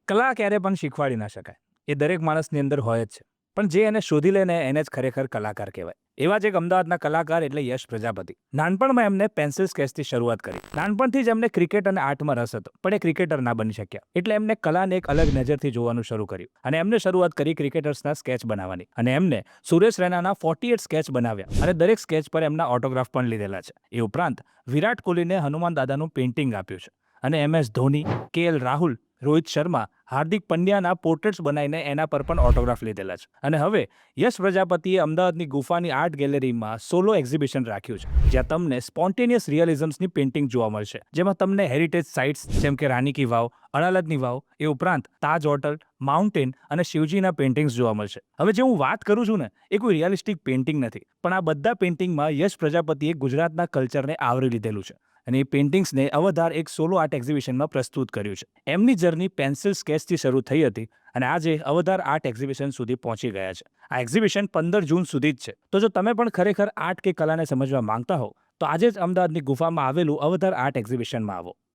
કલા ક્યારે પણ શીખવાડી ના શકાય. એ દરેક માણસની અંદર હોય જ છે. પણ જે એને શોધી લે ને એને જ ખરેખર કલાકાર કહેવાય. એવા જ એક અમદાવાદના કલાકાર એટલે યશ પ્રજાપતિ. નાનપણમાં એમને પેન્સિલ સ્કેચથી શરૂઆત કરી. નાનપણથી જ એમને ક્રિકેટ અને આર્ટમાં રસ હતો, પણ એ ક્રિકેટર ના બની શક્યા. એટલે એમને કલાને એક અલગ નજરથી જોવાનું શરૂ કર્યું અને એમને શરૂઆત કરી ક્રિકેટર્સના સ્કેચ બનાવવાની. અને એમને સુરેશ રૈનાના 48 સ્કેચ બનાવ્યા અને દરેક સ્કેચ પર એમના ઓટોગ્રાફ પણ લીધેલા છે. એ ઉપરાંત વિરાટ કોહલીને હનુમાન દાદાનું પેઇન્ટિંગ આપ્યું છે અને MS ધોની, KL રાહુલ, રોહિત શર્મા, હાર્દિક પંડ્યાના પોર્ટ્રેટ્સ બનાવીને એના પર પણ ઓટોગ્રાફ લીધેલા છે. અને હવે યશ પ્રજાપતિએ અમદાવાદની ગુફાની આર્ટ ગેલેરીમાં સોલો એક્ઝિબિશન રાખ્યું છે, જ્યાં તમને સ્પોન્ટેનિયસ રિયલિઝમ્સની પેઇન્ટિંગ જોવા મળશે, જેમાં તમને હેરિટેજ સાઇટ્સ જેમ કે રાની કી વાવ, અડાલજની વાવ, એ ઉપરાંત તાજ હોટલ, માઉન્ટેન અને શિવજીના પેઇન્ટિંગ્સ જોવા મળશે. હવે જે હું વાત કરું છું ને, એ કોઈ રિયલિસ્ટિક પેઇન્ટિંગ નથી, પણ આ બધા પેઇન્ટિંગમાં યશ પ્રજાપતિએ ગુજરાતના કલ્ચરને આવરી લીધેલું છે. અને એ પેઇન્ટિંગ્સને અવધાર એક સોલો આર્ટ એક્ઝિબિશનમાં પ્રસ્તુત કર્યું છે. એમની જર્ની પેન્સિલ સ્કેચથી શરૂ થઈ હતી અને આજે અવધાર આર્ટ એક્ઝિબિશન સુધી પહોંચી ગયા છે. આ એક્ઝિબિશન 15 જૂન સુધી જ છે. તો જો તમે પણ ખરેખર આર્ટ કે કલાને સમજવા માંગતા હો, તો આજે જ અમદાવાદની ગુફામાં આવેલું અવધાર આર્ટ એક્ઝિબિશનમાં આવો.